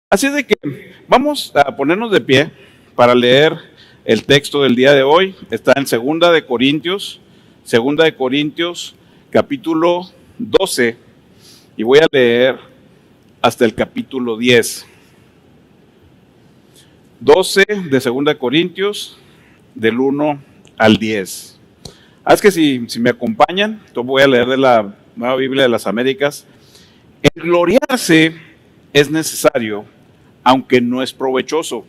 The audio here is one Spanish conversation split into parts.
Así es de que vamos a ponernos de pie para leer el texto del día de hoy. Está en Segunda de Corintios, capítulo 12, y voy a leer hasta el capítulo 10. 12 de Segunda de Corintios, del 1 al 10. Es que si me acompañan, yo voy a leer de la Nueva Biblia de las Américas. El gloriarse es necesario, aunque no es provechoso.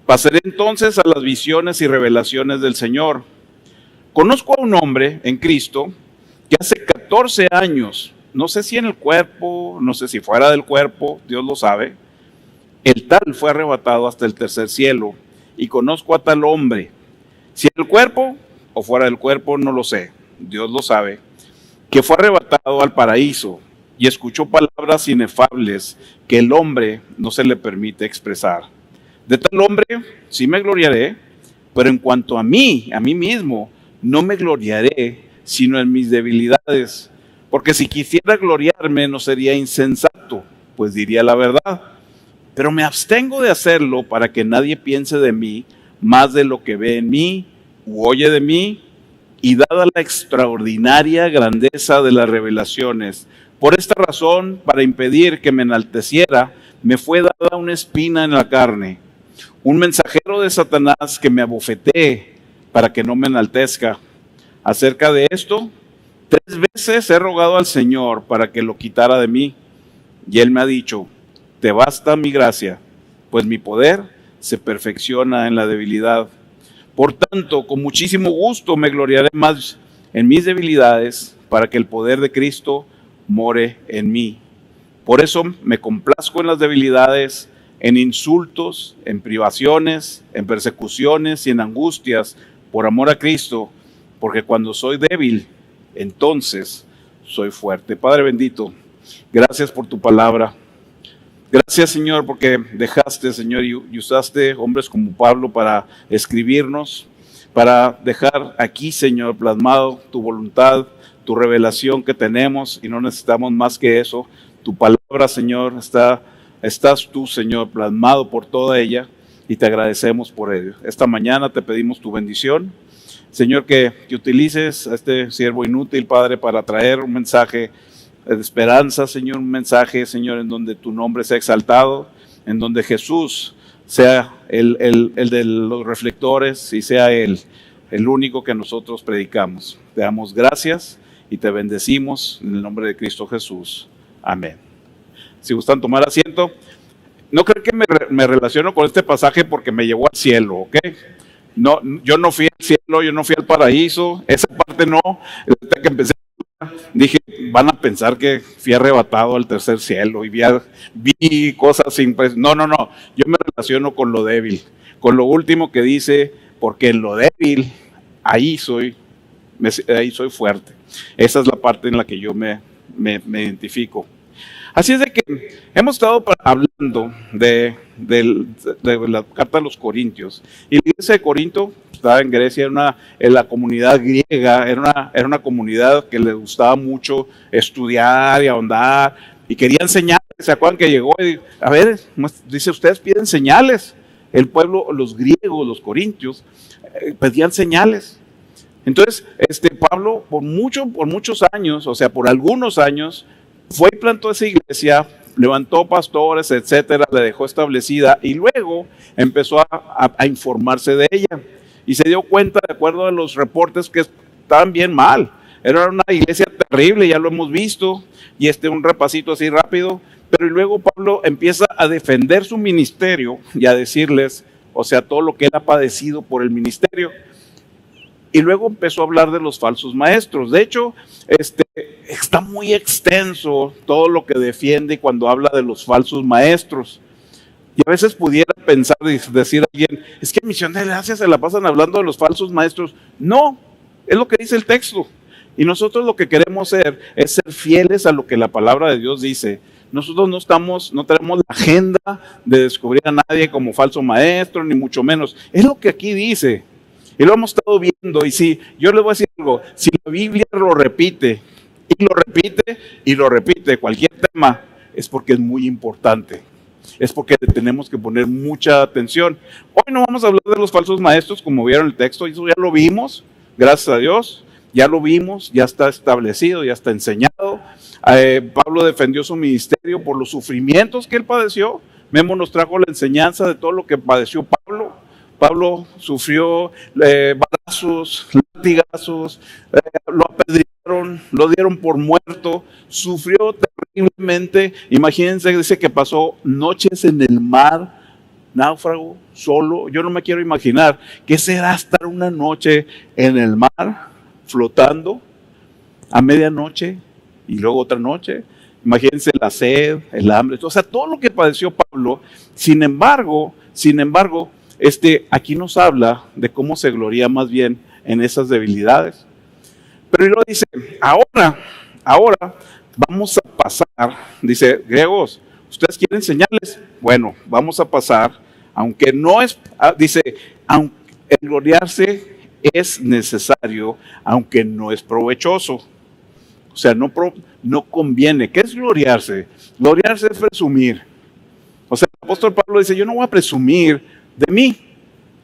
Pasaré entonces a las visiones y revelaciones del Señor. Conozco a un hombre en Cristo que hace 14 años, no sé si en el cuerpo, no sé si fuera del cuerpo, Dios lo sabe, el tal fue arrebatado hasta el tercer cielo, y conozco a tal hombre, si en el cuerpo o fuera del cuerpo, no lo sé, Dios lo sabe, que fue arrebatado al paraíso y escuchó palabras inefables que el hombre no se le permite expresar. De tal hombre sí me gloriaré, pero en cuanto a mí mismo, no me gloriaré, sino en mis debilidades. Porque si quisiera gloriarme, no sería insensato, pues diría la verdad. Pero me abstengo de hacerlo para que nadie piense de mí más de lo que ve en mí u oye de mí, y dada la extraordinaria grandeza de las revelaciones, por esta razón, para impedir que me enalteciera, me fue dada una espina en la carne, un mensajero de Satanás que me abofetee para que no me enaltezca. Acerca de esto, 3 veces he rogado al Señor para que lo quitara de mí, y Él me ha dicho: te basta mi gracia, pues mi poder se perfecciona en la debilidad. Por tanto, con muchísimo gusto me gloriaré más en mis debilidades, para que el poder de Cristo more en mí. Por eso me complazco en las debilidades, en insultos, en privaciones, en persecuciones y en angustias, por amor a Cristo, porque cuando soy débil, entonces soy fuerte. Padre bendito, gracias por tu palabra. Gracias, Señor, porque dejaste, Señor, y usaste hombres como Pablo para escribirnos, para dejar aquí, Señor, plasmado tu voluntad, tu revelación que tenemos, y no necesitamos más que eso. Tu palabra, Señor, estás tú, Señor, plasmado por toda ella, y te agradecemos por ello. Esta mañana te pedimos tu bendición, Señor, que utilices a este siervo inútil, Padre, para traer un mensaje de esperanza, Señor, un mensaje, Señor, en donde tu nombre sea exaltado, en donde Jesús sea el de los reflectores y sea el único que nosotros predicamos. Te damos gracias y te bendecimos en el nombre de Cristo Jesús. Amén. Si gustan tomar asiento, no creo que me relaciono con este pasaje porque me llevó al cielo, ¿ok? No, yo no fui al cielo, yo no fui al paraíso, esa parte no. Desde que empecé dije, van a pensar que fui arrebatado al tercer cielo y vi cosas sin... No, yo me relaciono con lo débil, con lo último que dice, porque en lo débil, ahí soy fuerte. Esa es la parte en la que yo me identifico. Así es de que hemos estado hablando de la carta a los Corintios, y la iglesia de Corinto estaba en Grecia, en la comunidad griega, era una comunidad que le gustaba mucho estudiar y ahondar, y querían señales. ¿Se acuerdan que llegó? A ver, dice, ustedes piden señales. El pueblo, los griegos, los corintios, pedían señales. Entonces, Pablo, por muchos años, o sea, por algunos años, fue y plantó esa iglesia, levantó pastores, etcétera, la dejó establecida, y luego empezó a informarse de ella. Y se dio cuenta, de acuerdo a los reportes, que estaban bien mal. Era una iglesia terrible, ya lo hemos visto, y un repasito así rápido. Pero luego Pablo empieza a defender su ministerio y a decirles, o sea, todo lo que él ha padecido por el ministerio. Y luego empezó a hablar de los falsos maestros. De hecho, está muy extenso todo lo que defiende cuando habla de los falsos maestros. Y a veces pudiera pensar y decir a alguien, es que en Misión de Gracia se la pasan hablando de los falsos maestros. No, es lo que dice el texto. Y nosotros lo que queremos ser es ser fieles a lo que la palabra de Dios dice. Nosotros no tenemos la agenda de descubrir a nadie como falso maestro, ni mucho menos. Es lo que aquí dice. Y lo hemos estado viendo. Y si yo les voy a decir algo, si la Biblia lo repite, y lo repite, y lo repite, cualquier tema, es porque es muy importante. es porque le tenemos que poner mucha atención. Hoy no vamos a hablar de los falsos maestros, como vieron el texto, eso ya lo vimos, gracias a Dios, ya lo vimos, ya está establecido, ya está enseñado. Pablo defendió su ministerio por los sufrimientos que él padeció. Memo nos trajo la enseñanza de todo lo que padeció Pablo. Pablo sufrió balazos, latigazos, lo apedrearon, lo dieron por muerto, sufrió terriblemente. Imagínense, dice que pasó noches en el mar, náufrago, solo. Yo no me quiero imaginar qué será estar una noche en el mar, flotando, a medianoche, y luego otra noche. Imagínense la sed, el hambre, o sea, todo lo que padeció Pablo. Sin embargo, aquí nos habla de cómo se gloria más bien en esas debilidades. Pero luego dice, ahora vamos a pasar, dice, griegos, ¿ustedes quieren señales? Bueno, vamos a pasar, aunque no es, dice, aunque el gloriarse es necesario, aunque no es provechoso. O sea, no conviene. ¿Qué es gloriarse? Gloriarse es presumir. O sea, el apóstol Pablo dice, yo no voy a presumir de mí,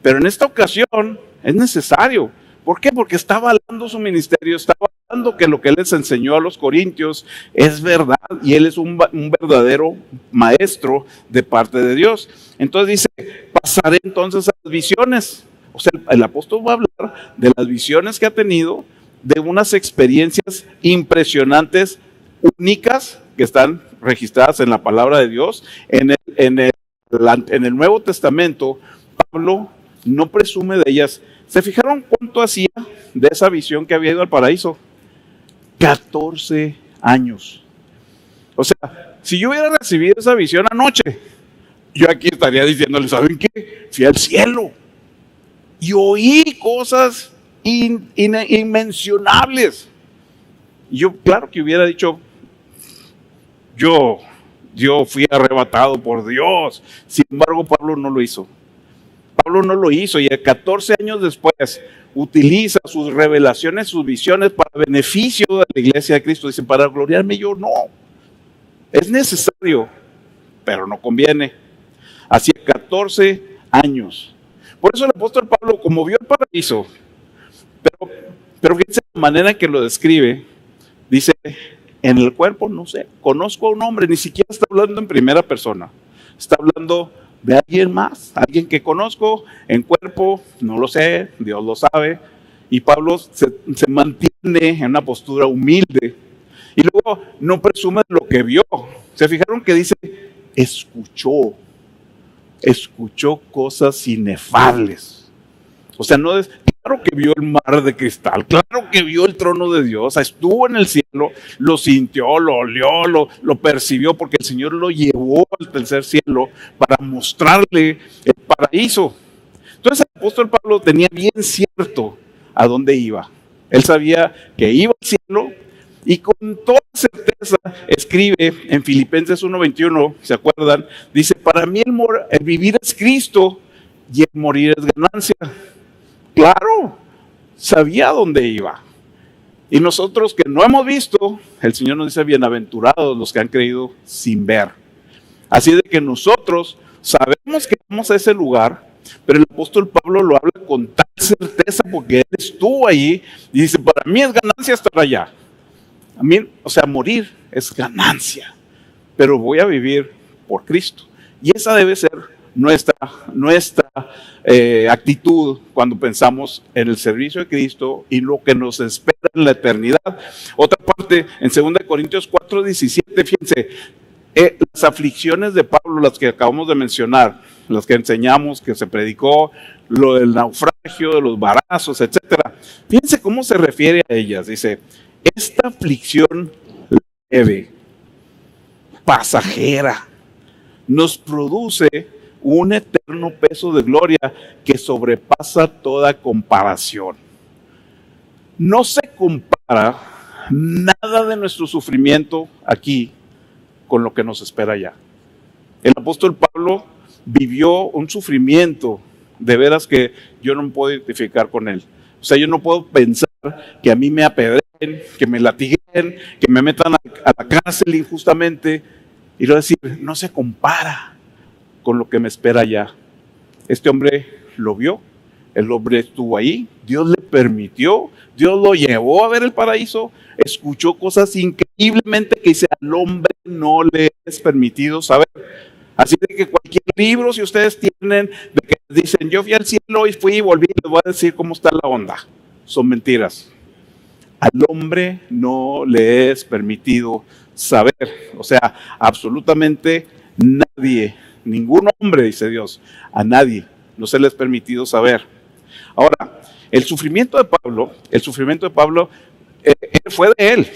pero en esta ocasión es necesario. ¿Por qué? Porque está avalando su ministerio, está avalando que lo que él les enseñó a los corintios es verdad, y él es un verdadero maestro de parte de Dios. Entonces dice, pasaré entonces a las visiones. O sea, el apóstol va a hablar de las visiones que ha tenido, de unas experiencias impresionantes, únicas, que están registradas en la palabra de Dios. En el Nuevo Testamento, Pablo no presume de ellas. ¿Se fijaron cuánto hacía de esa visión que había ido al paraíso? 14 años. O sea, si yo hubiera recibido esa visión anoche, yo aquí estaría diciéndole, ¿saben qué? Fui al cielo y oí cosas inmencionables. Yo, claro que hubiera dicho, yo fui arrebatado por Dios. Sin embargo, Pablo no lo hizo. Pablo no lo hizo, y 14 años después utiliza sus revelaciones, sus visiones para beneficio de la iglesia de Cristo. Dice, para gloriarme yo, no. Es necesario, pero no conviene. Hacía 14 años. Por eso el apóstol Pablo, como vio el paraíso, pero fíjense la manera en que lo describe, dice, en el cuerpo, no sé, conozco a un hombre, ni siquiera está hablando en primera persona, está hablando de alguien más, alguien que conozco en cuerpo, no lo sé, Dios lo sabe, y Pablo se mantiene en una postura humilde, y luego no presume de lo que vio. ¿Se fijaron que dice, escuchó cosas inefables? O sea, no es, claro que vio el mar de cristal, claro que vio el trono de Dios, o sea, estuvo en el cielo, lo sintió, lo olió, lo percibió, porque el Señor lo llevó al tercer cielo para mostrarle el paraíso. Entonces el apóstol Pablo tenía bien cierto a dónde iba. Él sabía que iba al cielo, y con toda certeza escribe en Filipenses 1:21, ¿se acuerdan? Dice, para mí el vivir es Cristo y el morir es ganancia. Claro, sabía dónde iba. Y nosotros que no hemos visto, el Señor nos dice, bienaventurados los que han creído sin ver. Así de que nosotros sabemos que vamos a ese lugar, pero el apóstol Pablo lo habla con tal certeza porque él estuvo allí y dice, para mí es ganancia estar allá. A mí, o sea, morir es ganancia, pero voy a vivir por Cristo. Y esa debe ser nuestra actitud cuando pensamos en el servicio de Cristo y lo que nos espera en la eternidad. Otra parte, en 2 Corintios 4:17, fíjense, las aflicciones de Pablo, las que acabamos de mencionar, las que enseñamos, que se predicó, lo del naufragio, de los barazos, etcétera. Fíjense cómo se refiere a ellas. Dice, esta aflicción leve, pasajera, nos produce un eterno peso de gloria que sobrepasa toda comparación. No se compara nada de nuestro sufrimiento aquí con lo que nos espera allá. El apóstol Pablo vivió un sufrimiento de veras que yo no me puedo identificar con él. O sea, yo no puedo pensar que a mí me apedreen, que me latiguen, que me metan a la cárcel injustamente, y luego decir, no se compara con lo que me espera allá. Este hombre lo vio, el hombre estuvo ahí, Dios le permitió, Dios lo llevó a ver el paraíso, escuchó cosas increíblemente que dice, al hombre no le es permitido saber. Así de que cualquier libro, si ustedes tienen, de que dicen, yo fui al cielo y fui y volví, les voy a decir cómo está la onda. Son mentiras. Al hombre no le es permitido saber. O sea, absolutamente nadie, ningún hombre, dice Dios, a nadie no se le es permitido saber. Ahora, el sufrimiento de Pablo fue de él.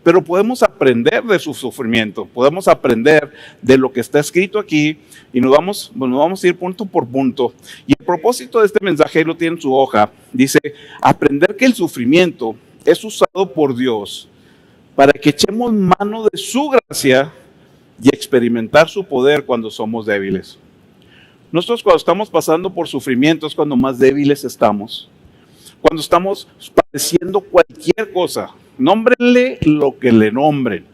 Pero podemos aprender de su sufrimiento, podemos aprender de lo que está escrito aquí y nos vamos a ir punto por punto. Y el propósito de este mensaje, ahí lo tiene en su hoja, dice, aprender que el sufrimiento es usado por Dios para que echemos mano de su gracia y experimentar su poder cuando somos débiles. Nosotros cuando estamos pasando por sufrimiento es cuando más débiles estamos. Cuando estamos padeciendo cualquier cosa, nómbrenle lo que le nombren.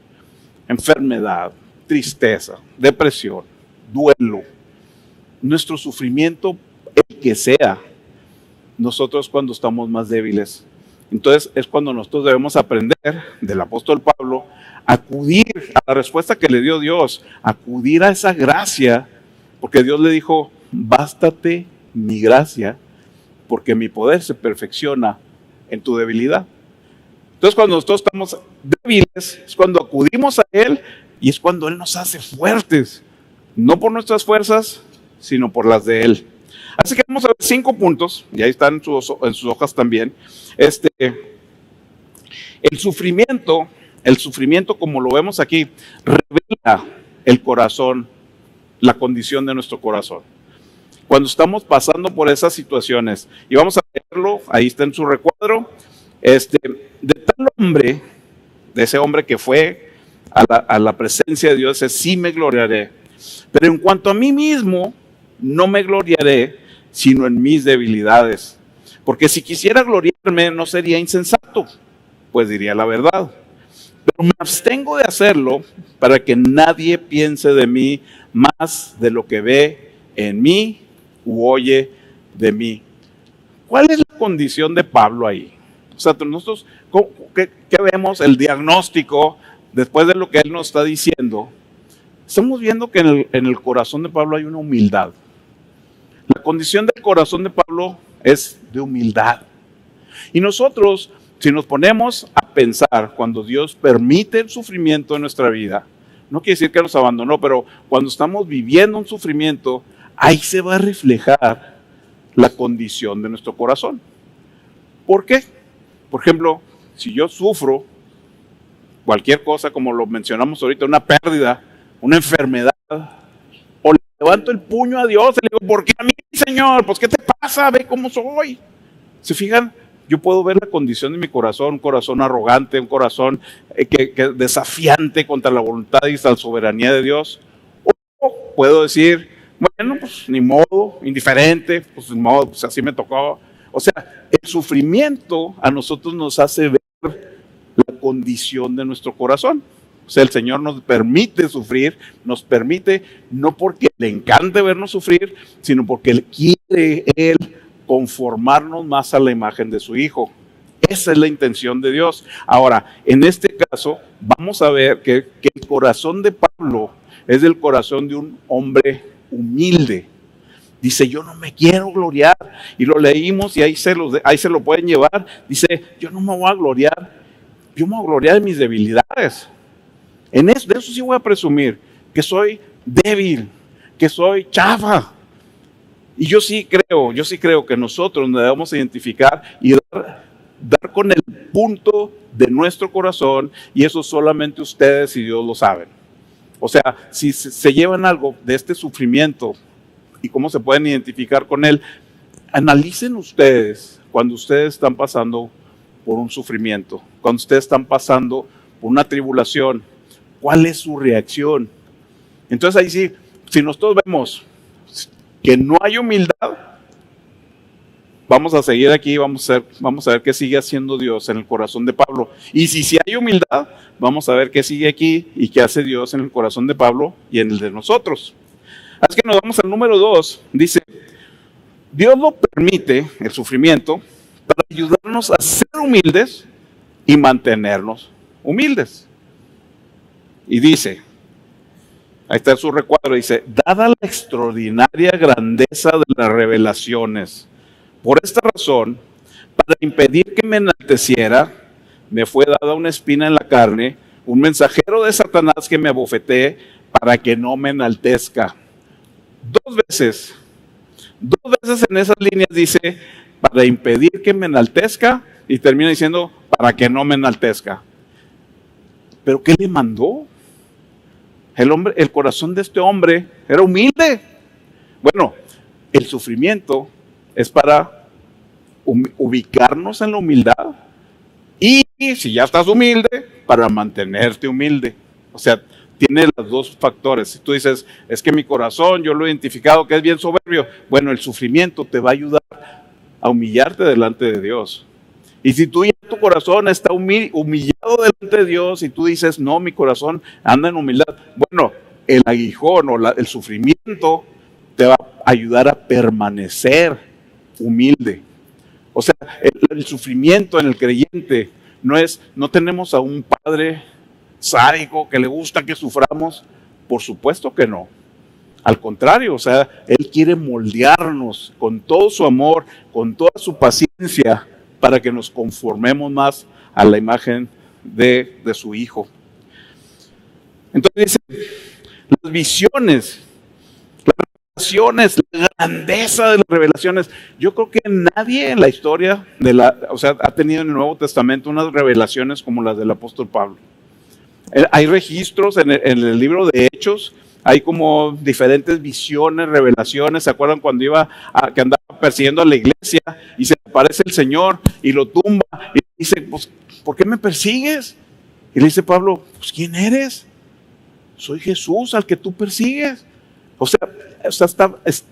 Enfermedad, tristeza, depresión, duelo. Nuestro sufrimiento, el que sea, nosotros cuando estamos más débiles. Entonces es cuando nosotros debemos aprender del apóstol Pablo, acudir a la respuesta que le dio Dios, acudir a esa gracia, porque Dios le dijo, bástate mi gracia, porque mi poder se perfecciona en tu debilidad. Entonces cuando nosotros estamos débiles, es cuando acudimos a Él y es cuando Él nos hace fuertes, no por nuestras fuerzas, sino por las de Él. Así que vamos a ver 5 puntos, y ahí están en sus hojas también. El sufrimiento, como lo vemos aquí, revela el corazón, la condición de nuestro corazón. Cuando estamos pasando por esas situaciones, y vamos a verlo, ahí está en su recuadro, de tal hombre, de ese hombre que fue a la presencia de Dios, sí me gloriaré. Pero en cuanto a mí mismo, no me gloriaré, sino en mis debilidades. Porque si quisiera gloriarme, no sería insensato, pues diría la verdad. Pero me abstengo de hacerlo para que nadie piense de mí más de lo que ve en mí u oye de mí. ¿Cuál es la condición de Pablo ahí? O sea, nosotros, ¿qué vemos? El diagnóstico, después de lo que él nos está diciendo, estamos viendo que en el corazón de Pablo hay una humildad. La condición del corazón de Pablo es de humildad. Y nosotros, si nos ponemos a pensar, cuando Dios permite el sufrimiento en nuestra vida, no quiere decir que nos abandonó, pero cuando estamos viviendo un sufrimiento, ahí se va a reflejar la condición de nuestro corazón. ¿Por qué? Por ejemplo, si yo sufro cualquier cosa, como lo mencionamos ahorita, una pérdida, una enfermedad, o le levanto el puño a Dios y le digo, ¿por qué a mí, Señor? Pues, ¿qué te pasa? Ve cómo soy. ¿Se fijan? Yo puedo ver la condición de mi corazón, un corazón arrogante, un corazón que desafiante contra la voluntad y la soberanía de Dios. O puedo decir, bueno, pues ni modo, indiferente, pues ni modo, pues así me tocó. O sea, el sufrimiento a nosotros nos hace ver la condición de nuestro corazón. O sea, el Señor nos permite sufrir, nos permite, no porque le encante vernos sufrir, sino porque Él quiere conformarnos más a la imagen de su Hijo. Esa es la intención de Dios. Ahora, en este caso, vamos a ver que el corazón de Pablo es el corazón de un hombre humilde. Dice, yo no me quiero gloriar. Y lo leímos y ahí se lo pueden llevar. Dice, yo no me voy a gloriar. Yo me voy a gloriar de mis debilidades. De eso sí voy a presumir, que soy débil, que soy chafa. Y yo sí creo que nosotros nos debemos identificar y dar con el punto de nuestro corazón, y eso solamente ustedes y Dios lo saben. O sea, si se llevan algo de este sufrimiento y cómo se pueden identificar con él, analicen ustedes cuando ustedes están pasando por un sufrimiento, cuando ustedes están pasando por una tribulación, ¿cuál es su reacción? Entonces ahí sí, si nosotros vemos que no hay humildad, vamos a seguir aquí, vamos a ver qué sigue haciendo Dios en el corazón de Pablo. Y si hay humildad, vamos a ver qué sigue aquí y qué hace Dios en el corazón de Pablo y en el de nosotros. Así que nos vamos al número 2. Dice, Dios lo permite, el sufrimiento, para ayudarnos a ser humildes y mantenernos humildes. Y dice, ahí está su recuadro, dice, dada la extraordinaria grandeza de las revelaciones, por esta razón, para impedir que me enalteciera, me fue dada una espina en la carne, un mensajero de Satanás que me abofetee para que no me enaltezca. Dos veces en esas líneas dice, para impedir que me enaltezca, y termina diciendo, para que no me enaltezca. ¿Pero qué le mandó? El corazón de este hombre era humilde. Bueno, el sufrimiento es para ubicarnos en la humildad, y si ya estás humilde, para mantenerte humilde. O sea, tiene los dos factores. Si tú dices, es que mi corazón, yo lo he identificado que es bien soberbio, bueno, el sufrimiento te va a ayudar a humillarte delante de Dios. Y si tú ya tu corazón está humillado delante de Dios y tú dices, no, mi corazón anda en humildad, bueno, el aguijón o el sufrimiento te va a ayudar a permanecer humilde. O sea, el sufrimiento en el creyente no tenemos a un padre sádico que le gusta que suframos. Por supuesto que no. Al contrario, o sea, Él quiere moldearnos con todo su amor, con toda su paciencia, para que nos conformemos más a la imagen de su Hijo. Entonces dice, las visiones, la grandeza de las revelaciones. Yo creo que nadie en la historia ha tenido en el Nuevo Testamento unas revelaciones como las del apóstol Pablo. Hay registros en el libro de Hechos, hay como diferentes visiones, revelaciones. ¿Se acuerdan cuando que andaba persiguiendo a la iglesia y se aparece el Señor y lo tumba y dice, pues, ¿por qué me persigues? Y le dice Pablo, pues, ¿quién eres? Soy Jesús al que tú persigues. O sea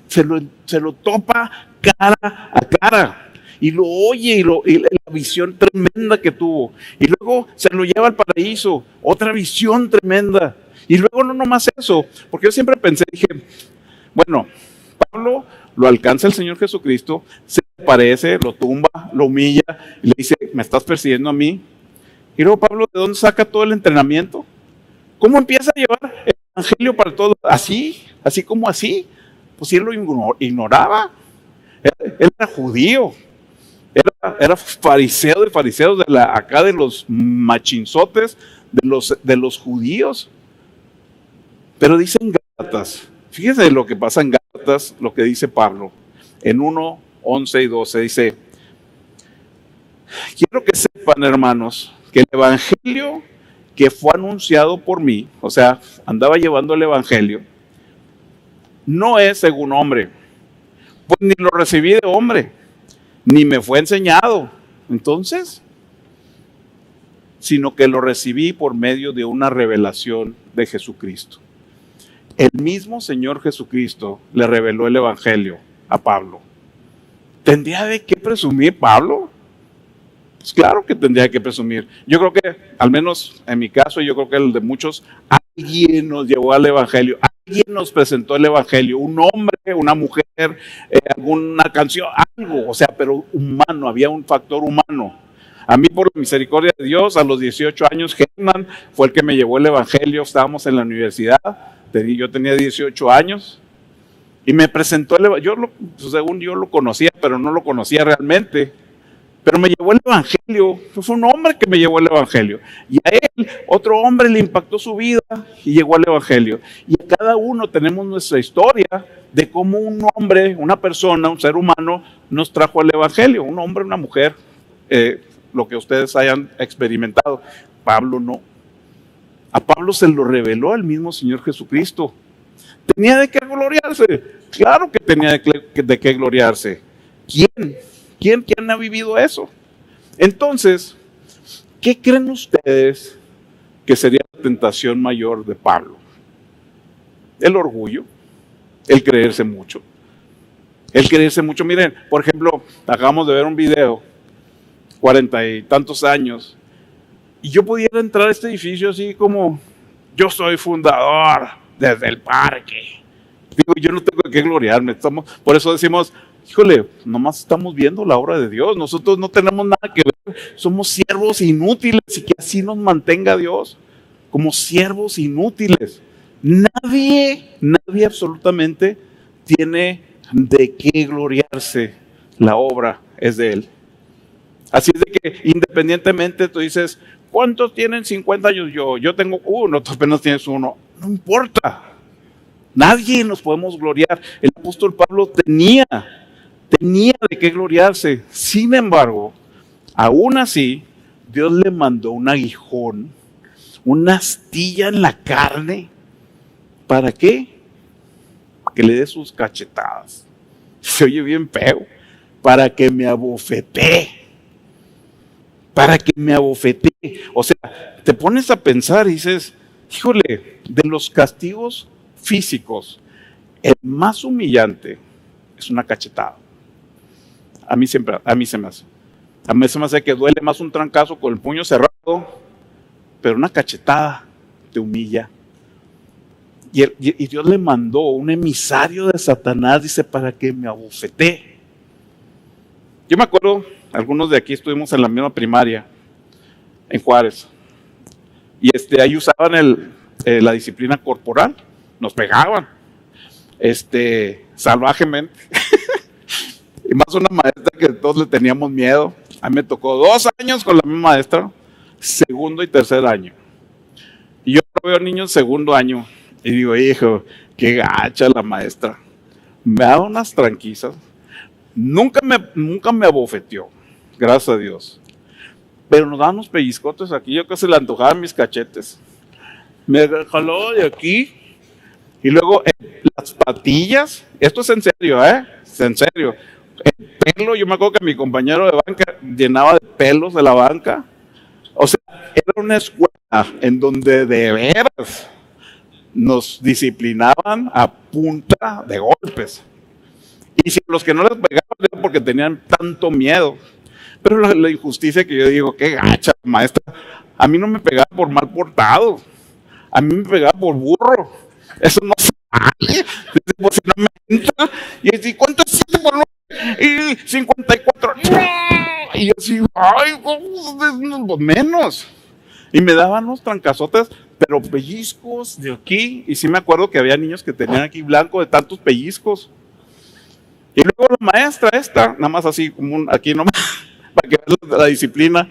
se lo topa cara a cara. Y lo oye y la visión tremenda que tuvo. Y luego se lo lleva al paraíso. Otra visión tremenda. Y luego no nomás eso. Porque yo siempre dije, bueno, Pablo lo alcanza el Señor Jesucristo, se le aparece, lo tumba, lo humilla y le dice, ¿me estás persiguiendo a mí? Y luego Pablo, ¿de dónde saca todo el entrenamiento? ¿Cómo empieza a llevar el evangelio para todos? Así como así. Pues él lo ignoraba. Él era judío. Era fariseo de fariseos acá de los machinzotes de los judíos. Pero dice en Gálatas, fíjese lo que pasa en Gálatas, lo que dice Pablo, en 1, 11 y 12, dice, quiero que sepan, hermanos, que el evangelio que fue anunciado por mí, o sea, andaba llevando el evangelio, no es según hombre, pues ni lo recibí de hombre, ni me fue enseñado, entonces, sino que lo recibí por medio de una revelación de Jesucristo. El mismo Señor Jesucristo le reveló el evangelio a Pablo. ¿Tendría de qué presumir Pablo? Pues claro que tendría que presumir. Yo creo que, al menos en mi caso, yo creo que el de muchos, alguien nos llevó al evangelio, alguien nos presentó el evangelio, un hombre, una mujer, alguna canción, algo, o sea, pero humano, había un factor humano. A mí, por la misericordia de Dios, a los 18 años, Germán fue el que me llevó el evangelio. Estábamos en la universidad, yo tenía 18 años, y me presentó según yo lo conocía, pero no lo conocía realmente. Pero me llevó el evangelio, fue un hombre que me llevó el evangelio. Y a él, otro hombre le impactó su vida y llegó al evangelio. Y a cada uno tenemos nuestra historia de cómo un hombre, una persona, un ser humano, nos trajo al evangelio. Un hombre, una mujer, lo que ustedes hayan experimentado. Pablo no. A Pablo se lo reveló el mismo Señor Jesucristo. ¿Tenía de qué gloriarse? Claro que tenía de qué gloriarse. ¿Quién ha vivido eso? Entonces, ¿qué creen ustedes que sería la tentación mayor de Pablo? El orgullo, el creerse mucho. Miren, por ejemplo, acabamos de ver un video, 40 y tantos años, y yo pudiera entrar a este edificio así como, yo soy fundador desde el parque, Digo, yo no tengo de qué gloriarme. Por eso decimos, híjole, nomás estamos viendo la obra de Dios. Nosotros no tenemos nada que ver. Somos siervos inútiles y que así nos mantenga Dios. Como siervos inútiles. Nadie absolutamente tiene de qué gloriarse. La obra es de Él. Así es de que independientemente tú dices, ¿cuántos tienen 50 años? Yo tengo uno, tú apenas tienes uno. No importa. Nadie nos podemos gloriar. El apóstol Pablo tenía de qué gloriarse. Sin embargo, aún así, Dios le mandó un aguijón, una astilla en la carne. ¿Para qué? Que le dé sus cachetadas. Se oye bien feo. Para que me abofetee. Para que me abofetee. O sea, te pones a pensar y dices, híjole, de los castigos físicos, el más humillante es una cachetada. A mí se me hace. A mí se me hace que duele más un trancazo con el puño cerrado, pero una cachetada te humilla. Y Dios le mandó un emisario de Satanás, dice, para que me abofetee. Yo me acuerdo, algunos de aquí estuvimos en la misma primaria, en Juárez, y ahí usaban la disciplina corporal, nos pegaban, salvajemente. Y más una maestra que todos le teníamos miedo. A mí me tocó 2 años con la misma maestra, segundo y tercer año. Y yo veo niños segundo año y digo, hijo, qué gacha la maestra. Me daba unas tranquisas. Nunca me abofeteó, gracias a Dios. Pero nos daban unos pellizcotes aquí, yo casi le antojaban mis cachetes. Me jaló de aquí. Y luego las patillas, esto es en serio, es en serio. El pelo, yo me acuerdo que mi compañero de banca llenaba de pelos de la banca. O sea, era una escuela en donde de veras nos disciplinaban a punta de golpes. Y si los que no les pegaban era porque tenían tanto miedo. Pero la injusticia que yo digo, qué gacha, maestra. A mí no me pegaba por mal portado. A mí me pegaba por burro. Eso no se vale. Pues si no me entra. Y yo decía, ¿cuánto es 7 por 9? Y 54. ¡No! Y yo así, ay, pues menos. Y me daban unos trancazotes, pero pellizcos de aquí. Y sí me acuerdo que había niños que tenían aquí blanco de tantos pellizcos. Y luego la maestra nada más así, como aquí nomás, para que vean la disciplina.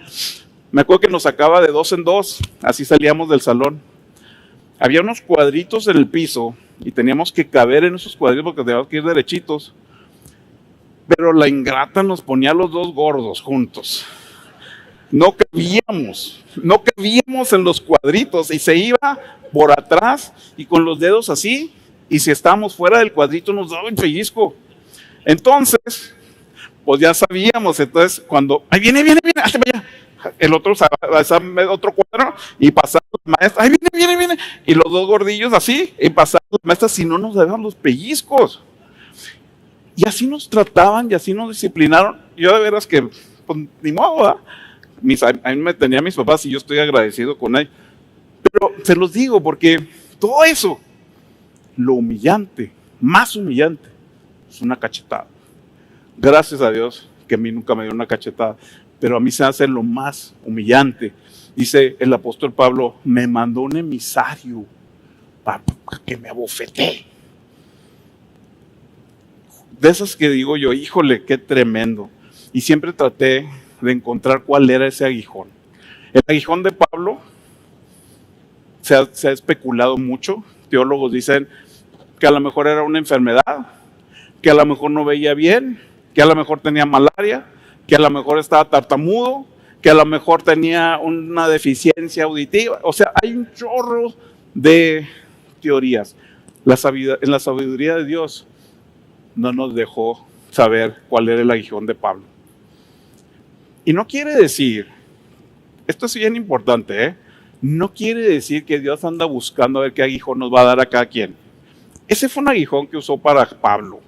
Me acuerdo que nos sacaba de 2 en 2, así salíamos del salón. Había unos cuadritos en el piso y teníamos que caber en esos cuadritos porque teníamos que ir derechitos. Pero la ingrata nos ponía a los 2 gordos juntos. No cabíamos en los cuadritos y se iba por atrás y con los dedos así. Y si estábamos fuera del cuadrito nos daba el pellizco. Entonces, pues ya sabíamos. Entonces, cuando, ahí viene, hasta allá. El otro otro cuadro y pasaba la maestra, ahí viene, y los 2 gordillos así, y pasaba la maestra, si no nos daban los pellizcos. Y así nos trataban y así nos disciplinaron. Yo de veras que, pues, ni modo, a mí me tenía mis papás y yo estoy agradecido con ellos. Pero se los digo porque todo eso, lo humillante, más humillante, es una cachetada. Gracias a Dios que a mí nunca me dio una cachetada. Pero a mí se hace lo más humillante. Dice el apóstol Pablo, me mandó un emisario para que me abofetee. De esas que digo yo, híjole, qué tremendo. Y siempre traté de encontrar cuál era ese aguijón. El aguijón de Pablo se ha especulado mucho. Teólogos dicen que a lo mejor era una enfermedad, que a lo mejor no veía bien, que a lo mejor tenía malaria, que a lo mejor estaba tartamudo, que a lo mejor tenía una deficiencia auditiva. O sea, hay un chorro de teorías. En la sabiduría de Dios no nos dejó saber cuál era el aguijón de Pablo. Y no quiere decir, esto es bien importante, no quiere decir que Dios anda buscando a ver qué aguijón nos va a dar a cada quien. Ese fue un aguijón que usó para Pablo.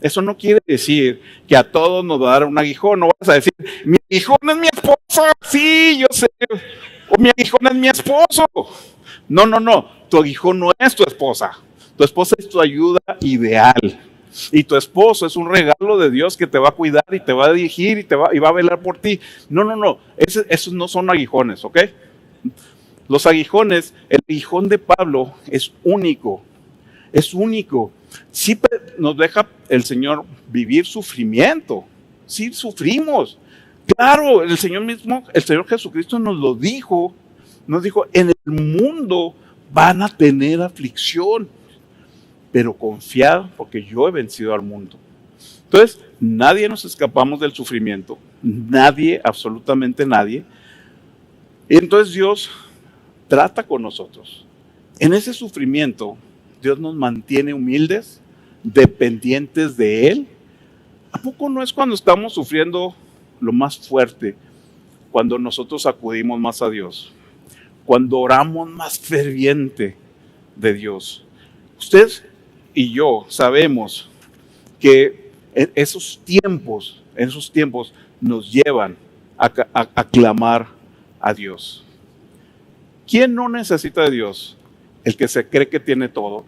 Eso no quiere decir que a todos nos va a dar un aguijón. No vas a decir, mi aguijón es mi esposa. Sí, yo sé. O mi aguijón es mi esposo. No. Tu aguijón no es tu esposa. Tu Tu esposa es tu ayuda ideal. Y tu esposo es un regalo de Dios que te va a cuidar y te va a dirigir y va a velar por ti. No. Esos no son aguijones, ¿ok? Los aguijones, el aguijón de Pablo es único. Es único. Sí nos deja el Señor vivir sufrimiento. Sí sufrimos. Claro, el Señor mismo, el Señor Jesucristo nos lo dijo. Nos dijo, en el mundo van a tener aflicción, pero confiad porque yo he vencido al mundo. Entonces, nadie nos escapamos del sufrimiento. Nadie, absolutamente nadie. Y entonces Dios trata con nosotros. En ese sufrimiento, Dios nos mantiene humildes, dependientes de Él. ¿A poco no es cuando estamos sufriendo lo más fuerte? Cuando nosotros acudimos más a Dios. Cuando oramos más ferviente de Dios. Usted y yo sabemos que esos tiempos nos llevan a clamar a Dios. ¿Quién no necesita de Dios? El que se cree que tiene todo.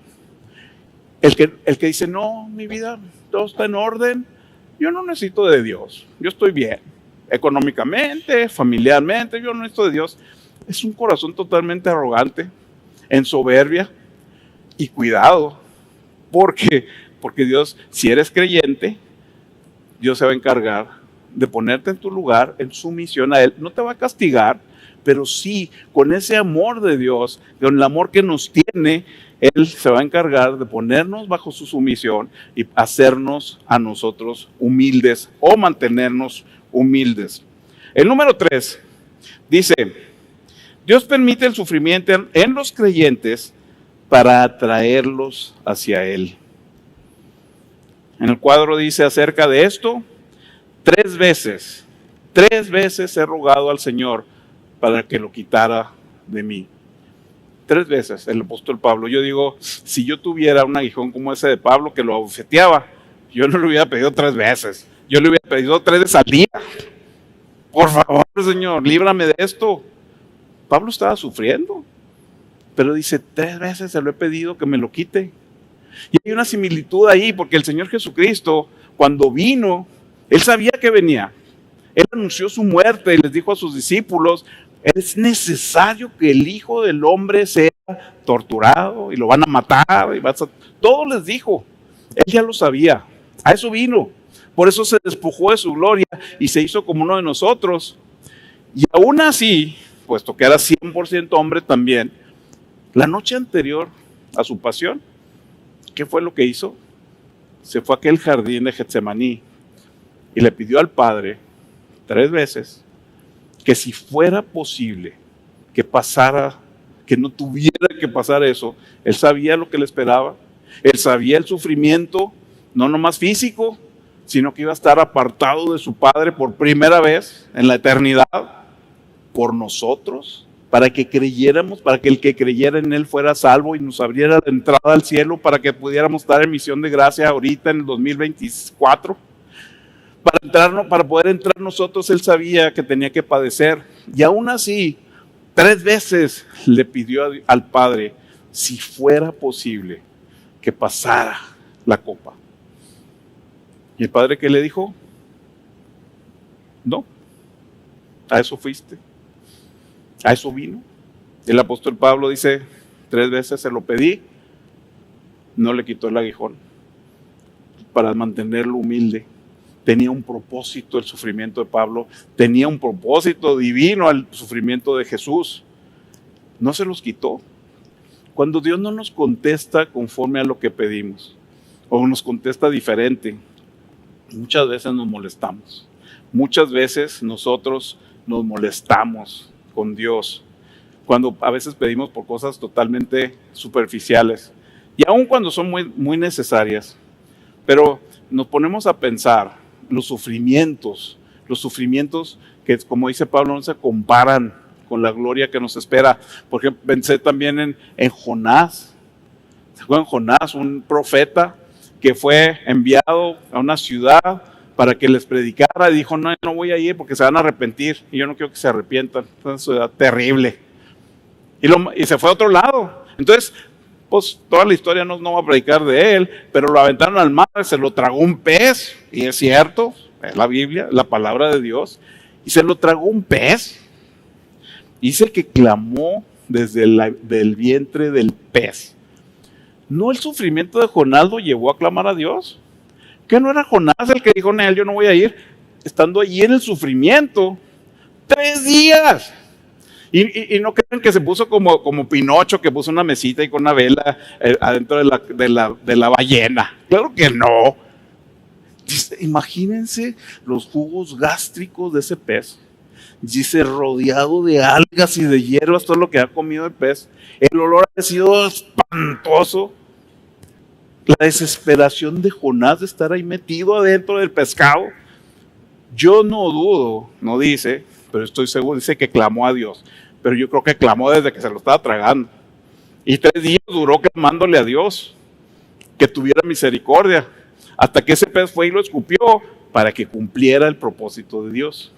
El que dice, no, mi vida, todo está en orden. Yo no necesito de Dios. Yo estoy bien. Económicamente, familiarmente, yo no necesito de Dios. Es un corazón totalmente arrogante, en soberbia. Y cuidado, porque Dios, si eres creyente, Dios se va a encargar de ponerte en tu lugar, en sumisión a Él. No te va a castigar, pero sí, con ese amor de Dios, con el amor que nos tiene, Él se va a encargar de ponernos bajo su sumisión y hacernos a nosotros humildes o mantenernos humildes. El número 3 dice, Dios permite el sufrimiento en los creyentes para atraerlos hacia Él. En el cuadro dice acerca de esto, 3 veces he rogado al Señor para que lo quitara de mí. 3 veces el apóstol Pablo. Yo digo, si yo tuviera un aguijón como ese de Pablo que lo abofeteaba, yo no le hubiera pedido 3 veces. Yo le hubiera pedido 3 veces al día. Por favor, Señor, líbrame de esto. Pablo estaba sufriendo, pero dice, 3 veces se lo he pedido que me lo quite. Y hay una similitud ahí, porque el Señor Jesucristo, cuando vino, Él sabía que venía. Él anunció su muerte y les dijo a sus discípulos, es necesario que el Hijo del Hombre sea torturado y lo van a matar. Todo les dijo. Él ya lo sabía. A eso vino. Por eso se despojó de su gloria y se hizo como uno de nosotros. Y aún así, puesto que era 100% hombre también, la noche anterior a su pasión, ¿qué fue lo que hizo? Se fue a aquel jardín de Getsemaní y le pidió al Padre 3 veces que si fuera posible que pasara, que no tuviera que pasar eso. Él sabía lo que le esperaba. Él sabía el sufrimiento, no nomás físico, sino que iba a estar apartado de su Padre por primera vez en la eternidad por nosotros, para que creyéramos, para que el que creyera en Él fuera salvo y nos abriera la entrada al cielo para que pudiéramos estar en misión de gracia ahorita en el 2024. Para poder entrar nosotros, Él sabía que tenía que padecer. Y aún así, 3 veces le pidió al Padre, si fuera posible, que pasara la copa. ¿Y el Padre qué le dijo? No, a eso fuiste. A eso vino. El apóstol Pablo dice, 3 veces se lo pedí, no le quitó el aguijón, para mantenerlo humilde. Tenía un propósito el sufrimiento de Pablo, tenía un propósito divino el sufrimiento de Jesús. No se los quitó. Cuando Dios no nos contesta conforme a lo que pedimos, o nos contesta diferente, muchas veces nos molestamos. Muchas veces nosotros nos molestamos con Dios, cuando a veces pedimos por cosas totalmente superficiales, y aun cuando son muy, muy necesarias, pero nos ponemos a pensar, los sufrimientos que, como dice Pablo, no se comparan con la gloria que nos espera. Porque pensé también en Jonás. ¿Se acuerdan? Jonás, un profeta que fue enviado a una ciudad para que les predicara, y dijo, no voy a ir porque se van a arrepentir, y yo no quiero que se arrepientan, es una ciudad terrible. Y se fue a otro lado. Entonces, Pues toda la historia no va a predicar de él, pero lo aventaron al mar, se lo tragó un pez, y es cierto, es la Biblia, la palabra de Dios, y se lo tragó un pez. Dice que clamó desde del vientre del pez. ¿No el sufrimiento de Jonás lo llevó a clamar a Dios? ¿Que no era Jonás el que dijo, Nel, yo no voy a ir? Estando allí en el sufrimiento, 3 días. Y no crean que se puso como Pinocho, que puso una mesita y con una vela adentro de la ballena. Claro que no. Dice, imagínense los jugos gástricos de ese pez. Dice, rodeado de algas y de hierbas, todo lo que ha comido el pez. El olor ha sido espantoso. La desesperación de Jonás de estar ahí metido adentro del pescado. Yo no dudo, no dice, pero estoy seguro, dice que clamó a Dios. Pero yo creo que clamó desde que se lo estaba tragando. Y 3 días duró clamándole a Dios que tuviera misericordia, hasta que ese pez fue y lo escupió para que cumpliera el propósito de Dios.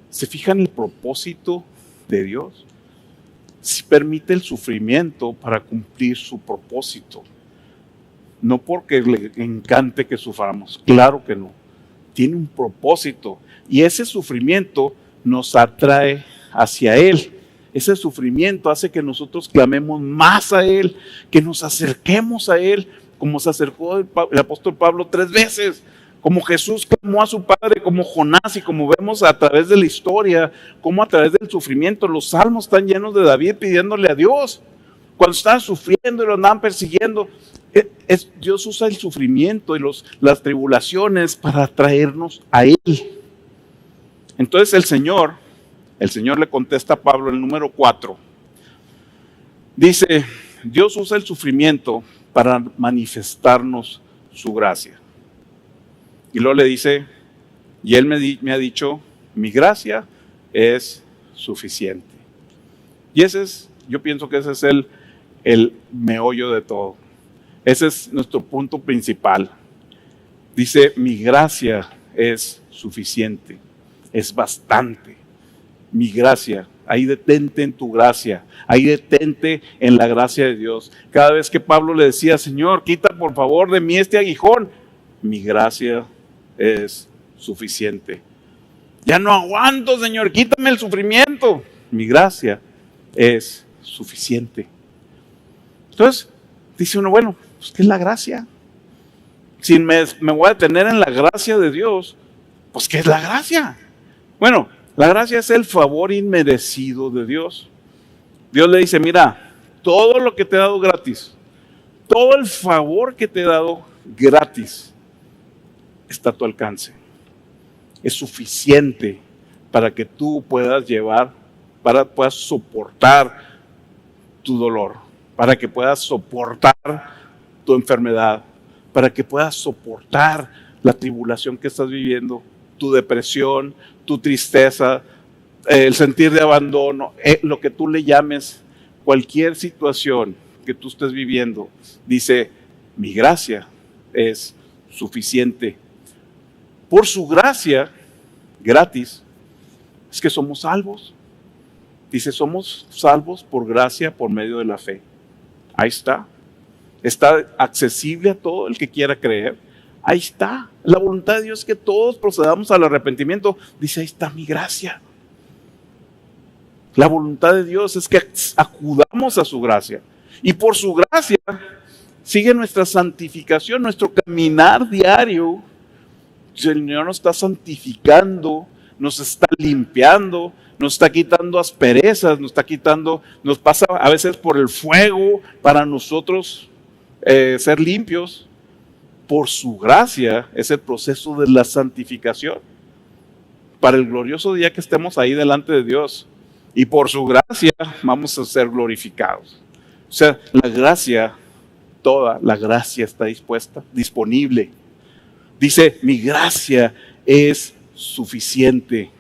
¿Se fijan el propósito de Dios? Si permite el sufrimiento para cumplir su propósito. No porque le encante que suframos, claro que no. Tiene un propósito y ese sufrimiento nos atrae hacia Él. Ese sufrimiento hace que nosotros clamemos más a Él, que nos acerquemos a Él, como se acercó el apóstol Pablo 3 veces, como Jesús clamó a su Padre, como Jonás, y como vemos a través de la historia, como a través del sufrimiento, los salmos están llenos de David pidiéndole a Dios. Cuando estaban sufriendo y lo andaban persiguiendo, Dios usa el sufrimiento y las tribulaciones para atraernos a Él. Entonces el Señor le contesta a Pablo en el número 4. Dice, Dios usa el sufrimiento para manifestarnos su gracia. Y luego le dice, y Él me ha dicho, mi gracia es suficiente. Y yo pienso que ese es el meollo de todo. Ese es nuestro punto principal. Dice, mi gracia es suficiente, es bastante. Mi gracia, ahí detente en tu gracia, ahí detente en la gracia de Dios. Cada vez que Pablo le decía, Señor, quita por favor de mí este aguijón, mi gracia es suficiente. Ya no aguanto, Señor, quítame el sufrimiento. Mi gracia es suficiente. Entonces, dice uno, bueno, pues ¿qué es la gracia? Si me voy a detener en la gracia de Dios, pues ¿qué es la gracia? Bueno, la gracia es el favor inmerecido de Dios. Dios le dice, mira, todo lo que te he dado gratis, todo el favor que te he dado gratis, está a tu alcance. Es suficiente para que tú puedas puedas soportar tu dolor, para que puedas soportar tu enfermedad, para que puedas soportar la tribulación que estás viviendo, tu depresión, tu tristeza, el sentir de abandono, lo que tú le llames, cualquier situación que tú estés viviendo, dice, mi gracia es suficiente. Por su gracia, gratis, es que somos salvos. Dice, somos salvos por gracia, por medio de la fe. Ahí está. Está accesible a todo el que quiera creer. Ahí está. La voluntad de Dios es que todos procedamos al arrepentimiento. Dice, ahí está mi gracia. La voluntad de Dios es que acudamos a su gracia. Y por su gracia sigue nuestra santificación, nuestro caminar diario. El Señor nos está santificando, nos está limpiando, nos está quitando asperezas, nos pasa a veces por el fuego para nosotros ser limpios. Por su gracia es el proceso de la santificación para el glorioso día que estemos ahí delante de Dios, y por su gracia vamos a ser glorificados. O sea, la gracia, toda la gracia está disponible. Dice, mi gracia es suficiente.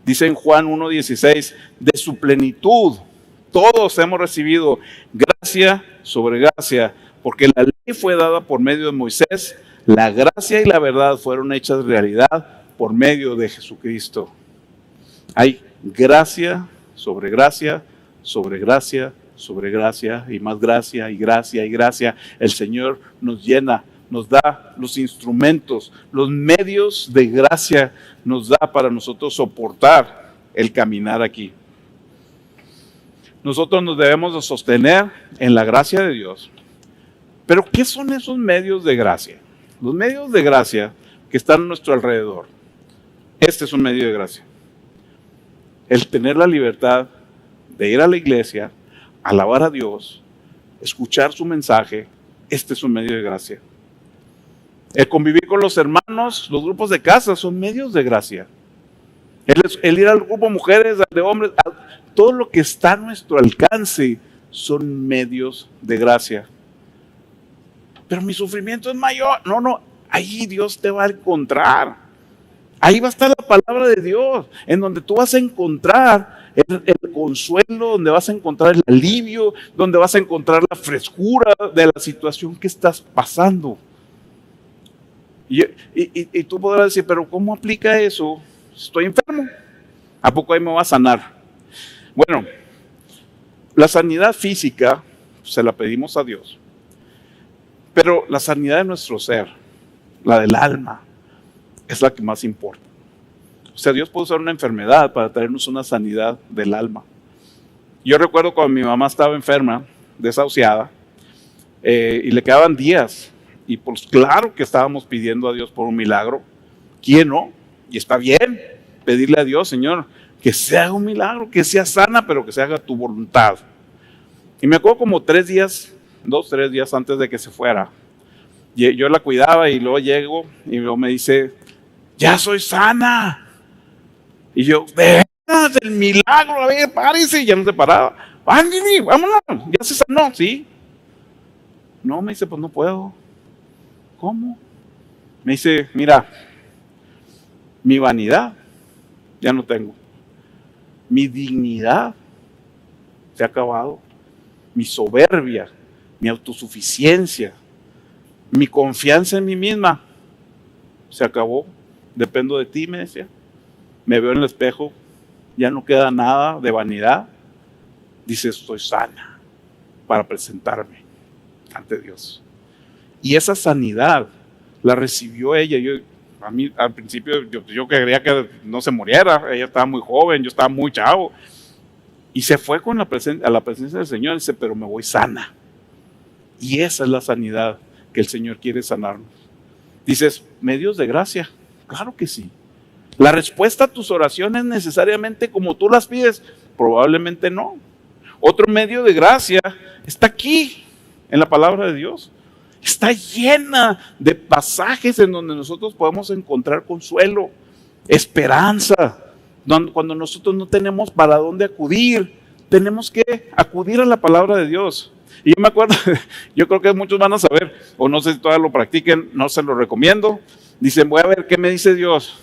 Dice en Juan 1:16, de su plenitud todos hemos recibido gracia sobre gracia, porque la ley fue dada por medio de Moisés, la gracia y la verdad fueron hechas realidad por medio de Jesucristo. Hay gracia sobre gracia, sobre gracia, sobre gracia y más gracia y gracia y gracia. El Señor nos llena, nos da los instrumentos, los medios de gracia nos da para nosotros soportar el caminar aquí. Nosotros nos debemos de sostener en la gracia de Dios. Pero ¿qué son esos medios de gracia? Los medios de gracia que están a nuestro alrededor. Este es un medio de gracia. El tener la libertad de ir a la iglesia, alabar a Dios, escuchar su mensaje, este es un medio de gracia. El convivir con los hermanos, los grupos de casa son medios de gracia. El ir al grupo de mujeres, al de hombres, todo lo que está a nuestro alcance son medios de gracia. Pero mi sufrimiento es mayor. No, ahí Dios te va a encontrar. Ahí va a estar la palabra de Dios, en donde tú vas a encontrar el consuelo, donde vas a encontrar el alivio, donde vas a encontrar la frescura de la situación que estás pasando. Y tú podrás decir, pero ¿cómo aplica eso? Estoy enfermo. ¿A poco ahí me va a sanar? Bueno, la sanidad física se la pedimos a Dios. Pero la sanidad de nuestro ser, la del alma, es la que más importa. O sea, Dios puede usar una enfermedad para traernos una sanidad del alma. Yo recuerdo cuando mi mamá estaba enferma, desahuciada, y le quedaban días. Y pues claro que estábamos pidiendo a Dios por un milagro. ¿Quién no? Y está bien pedirle a Dios, Señor, que se haga un milagro, que sea sana, pero que se haga tu voluntad. Y me acuerdo como 3 días, 2-3 días antes de que se fuera. Yo la cuidaba y luego llego y luego me dice, ya soy sana. Y yo, ¡veas el milagro! A ver, párese. Y ya no se paraba. ¡Ándale, vámonos! ¿Ya se sanó? Sí. No, me dice, pues no puedo. ¿Cómo? Me dice, mira, mi vanidad ya no tengo. Mi dignidad se ha acabado. Mi soberbia, mi autosuficiencia, mi confianza en mí misma se acabó. Dependo de ti, me decía. Me veo en el espejo, ya no queda nada de vanidad. Dice, estoy sana para presentarme ante Dios. Y esa sanidad la recibió ella. A mí al principio yo quería que no se muriera. Ella estaba muy joven, yo estaba muy chavo. Y se fue con a la presencia del Señor. Dice, pero me voy sana. Y esa es la sanidad que el Señor quiere sanarnos. Dices, medios de gracia. Claro que sí. La respuesta a tus oraciones necesariamente como tú las pides, probablemente no. Otro medio de gracia está aquí, en la palabra de Dios. Está llena de pasajes en donde nosotros podemos encontrar consuelo, esperanza. Cuando nosotros no tenemos para dónde acudir, tenemos que acudir a la palabra de Dios. Y yo me acuerdo, yo creo que muchos van a saber, o no sé si todavía lo practiquen, no se lo recomiendo. Dicen, voy a ver qué me dice Dios.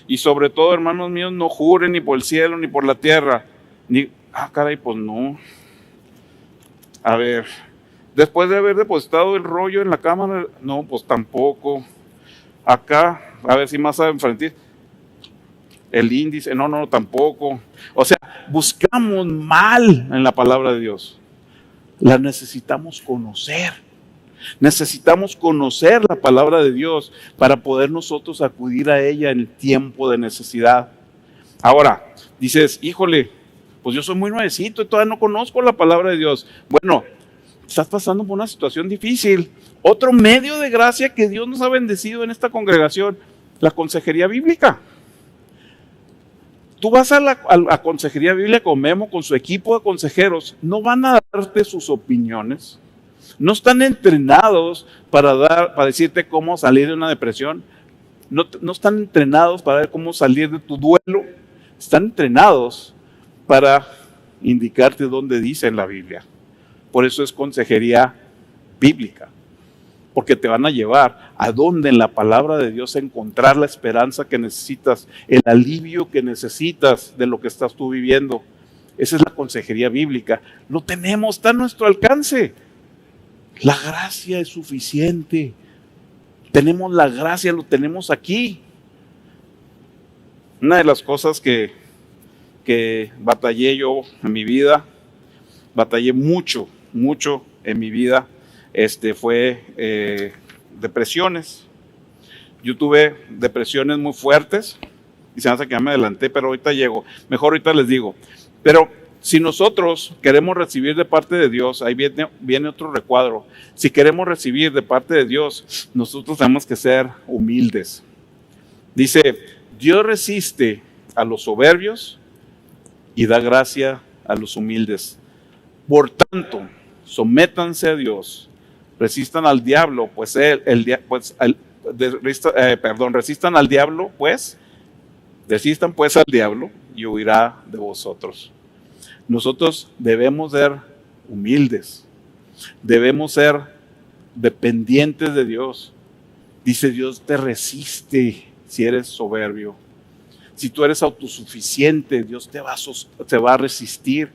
Y sobre todo, hermanos míos, no juren ni por el cielo ni por la tierra. Caray, pues no. A ver, después de haber depositado el rollo en la cámara, no, pues tampoco. Acá, a ver si más enfrente, el índice, no, tampoco. O sea, buscamos mal en la palabra de Dios. La necesitamos conocer. Necesitamos conocer la palabra de Dios para poder nosotros acudir a ella en el tiempo de necesidad. Ahora, dices, híjole, pues yo soy muy nuevecito y todavía no conozco la palabra de Dios. Bueno, estás pasando por una situación difícil. Otro medio de gracia que Dios nos ha bendecido en esta congregación, la consejería bíblica. Tú vas a la consejería bíblica con Memo, con su equipo de consejeros, no van a darte sus opiniones. No están entrenados para decirte cómo salir de una depresión. No están entrenados para ver cómo salir de tu duelo. Están entrenados para indicarte dónde dice en la Biblia. Por eso es consejería bíblica. Porque te van a llevar a donde en la palabra de Dios encontrar la esperanza que necesitas, el alivio que necesitas de lo que estás tú viviendo. Esa es la consejería bíblica. Lo tenemos, está a nuestro alcance. La gracia es suficiente. Tenemos la gracia, lo tenemos aquí. Una de las cosas que que batallé yo en mi vida, batallé mucho en mi vida, fue depresiones. Yo tuve depresiones muy fuertes, y se me hace que ya me adelanté, pero ahorita llego, mejor ahorita les digo. Pero si nosotros queremos recibir de parte de Dios, ahí viene otro recuadro. Si queremos recibir de parte de Dios, nosotros tenemos que ser humildes. Dice, Dios resiste a los soberbios y da gracia a los humildes. Por tanto, sométanse a Dios, resistan al diablo, resistan al diablo, resistan pues al diablo y huirá de vosotros. Nosotros debemos ser humildes, debemos ser dependientes de Dios. Dice, Dios te resiste si eres soberbio. Si tú eres autosuficiente, Dios te va a resistir.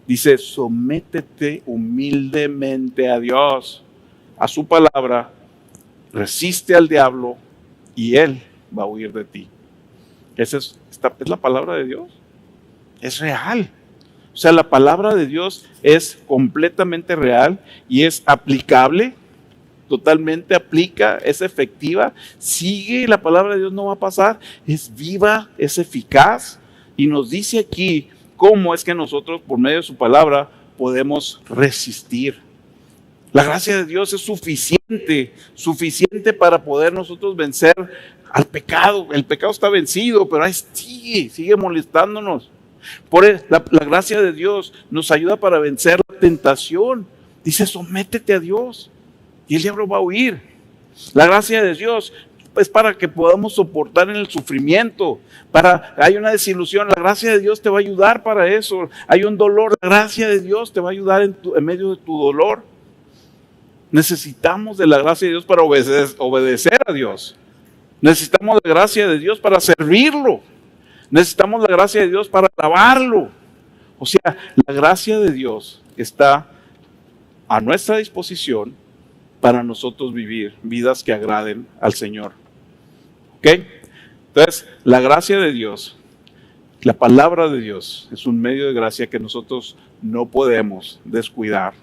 Dice, sométete humildemente a Dios, a su palabra, resiste al diablo y él va a huir de ti. Esa es la palabra de Dios. Es real. O sea, la palabra de Dios es completamente real y es aplicable. Totalmente aplica, es efectiva, sigue, la palabra de Dios no va a pasar, es viva, es eficaz, y nos dice aquí cómo es que nosotros por medio de su palabra podemos resistir. La gracia de Dios es suficiente para poder nosotros vencer al pecado. El pecado está vencido, pero ahí sigue molestándonos. Por eso, la gracia de Dios nos ayuda para vencer la tentación. Dice, sométete a Dios y el diablo va a huir. La gracia de Dios es para que podamos soportar en el sufrimiento. Hay una desilusión, la gracia de Dios te va a ayudar para eso. Hay un dolor, la gracia de Dios te va a ayudar en medio de tu dolor. Necesitamos de la gracia de Dios para obedecer a Dios. Necesitamos la gracia de Dios para servirlo. Necesitamos la gracia de Dios para alabarlo. O sea, la gracia de Dios está a nuestra disposición para nosotros vivir vidas que agraden al Señor. ¿Ok? Entonces, la gracia de Dios, la palabra de Dios, es un medio de gracia que nosotros no podemos descuidar.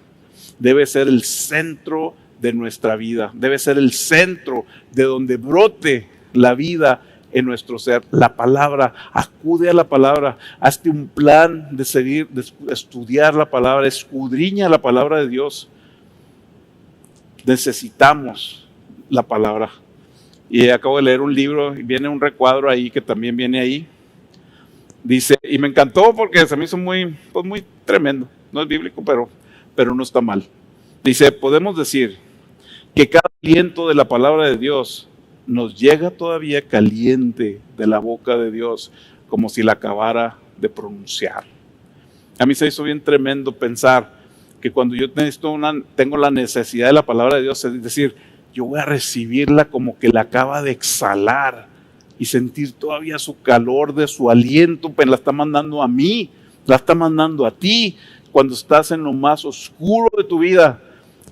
Debe ser el centro de nuestra vida. Debe ser el centro de donde brote la vida en nuestro ser. La palabra, acude a la palabra, hazte un plan de seguir, de estudiar la palabra, escudriña la palabra de Dios. Necesitamos la palabra. Y acabo de leer un libro y viene un recuadro ahí que también viene ahí. Dice, y me encantó porque se me hizo muy tremendo. No es bíblico, pero no está mal. Dice, podemos decir que cada aliento de la palabra de Dios nos llega todavía caliente de la boca de Dios, como si la acabara de pronunciar. A mí se hizo bien tremendo pensar que cuando yo tengo la necesidad de la palabra de Dios, es decir, yo voy a recibirla como que la acaba de exhalar y sentir todavía su calor de su aliento, pues la está mandando a mí, la está mandando a ti. Cuando estás en lo más oscuro de tu vida,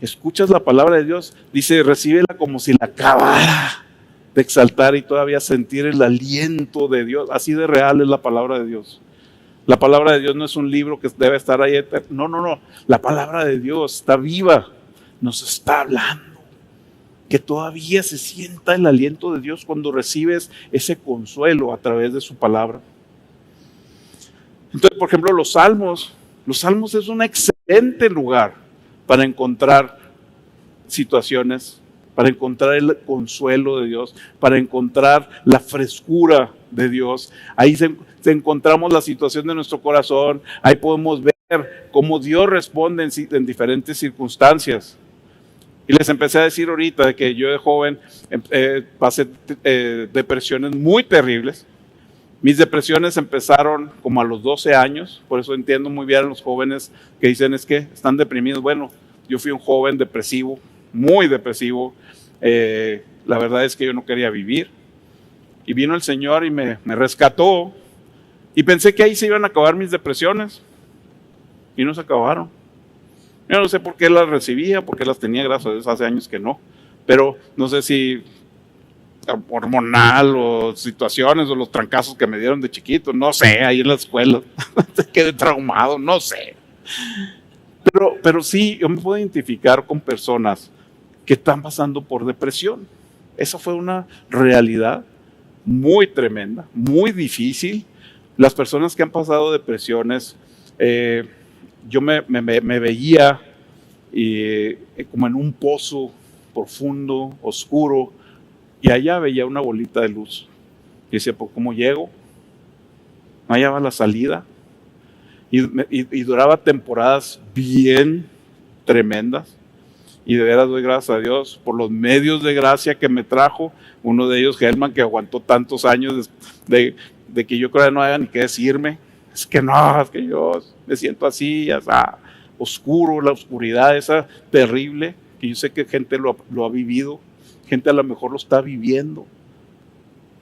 escuchas la palabra de Dios, dice, recíbela como si la acabara de exaltar y todavía sentir el aliento de Dios. Así de real es la palabra de Dios. La palabra de Dios no es un libro que debe estar ahí eterno. No. La palabra de Dios está viva. Nos está hablando. Que todavía se sienta el aliento de Dios cuando recibes ese consuelo a través de su palabra. Entonces, por ejemplo, los salmos es un excelente lugar para encontrar situaciones, para encontrar el consuelo de Dios, para encontrar la frescura de Dios. Ahí encontramos la situación de nuestro corazón, ahí podemos ver cómo Dios responde en diferentes circunstancias. Y les empecé a decir ahorita de que yo de joven pasé depresiones muy terribles. Mis depresiones empezaron como a los 12 años, por eso entiendo muy bien a los jóvenes que dicen es que están deprimidos. Bueno, yo fui un joven depresivo, muy depresivo. La verdad es que yo no quería vivir. Y vino el Señor y me rescató. Y pensé que ahí se iban a acabar mis depresiones. Y no se acabaron. Yo no sé por qué las recibía, por qué las tenía, gracias a Dios, hace años que no. Pero no sé si hormonal o situaciones o los trancazos que me dieron de chiquito, no sé, ahí en la escuela, quedé traumado, no sé. Pero sí, yo me puedo identificar con personas que están pasando por depresión. Esa fue una realidad muy tremenda, muy difícil. Las personas que han pasado depresiones, yo me veía como en un pozo profundo, oscuro, y allá veía una bolita de luz. Y decía, pues, ¿cómo llego? No hallaba la salida. Y duraba temporadas bien tremendas. Y de veras doy gracias a Dios por los medios de gracia que me trajo. Uno de ellos, Helman, que aguantó tantos años de que yo creo que no haya ni qué decirme. Es que yo me siento así, ya está, oscuro, la oscuridad esa terrible, que yo sé que gente lo ha vivido, gente a lo mejor lo está viviendo.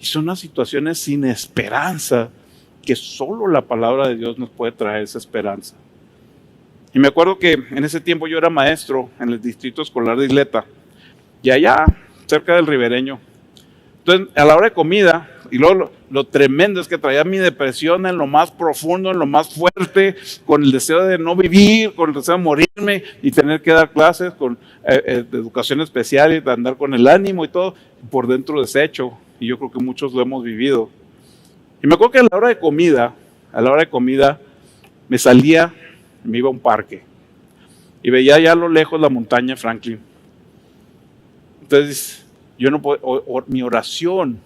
Y son unas situaciones sin esperanza, que solo la palabra de Dios nos puede traer esa esperanza. Y me acuerdo que en ese tiempo yo era maestro en el distrito escolar de Isleta, y allá, cerca del Ribereño. Entonces, a la hora de comida, y luego lo tremendo es que traía mi depresión en lo más profundo, en lo más fuerte, con el deseo de no vivir, con el deseo de morirme y tener que dar clases de educación especial y de andar con el ánimo y todo, por dentro deshecho. Y yo creo que muchos lo hemos vivido. Y me acuerdo que a la hora de comida, me salía, me iba a un parque y veía allá a lo lejos la montaña Franklin. Entonces, yo no puedo, mi oración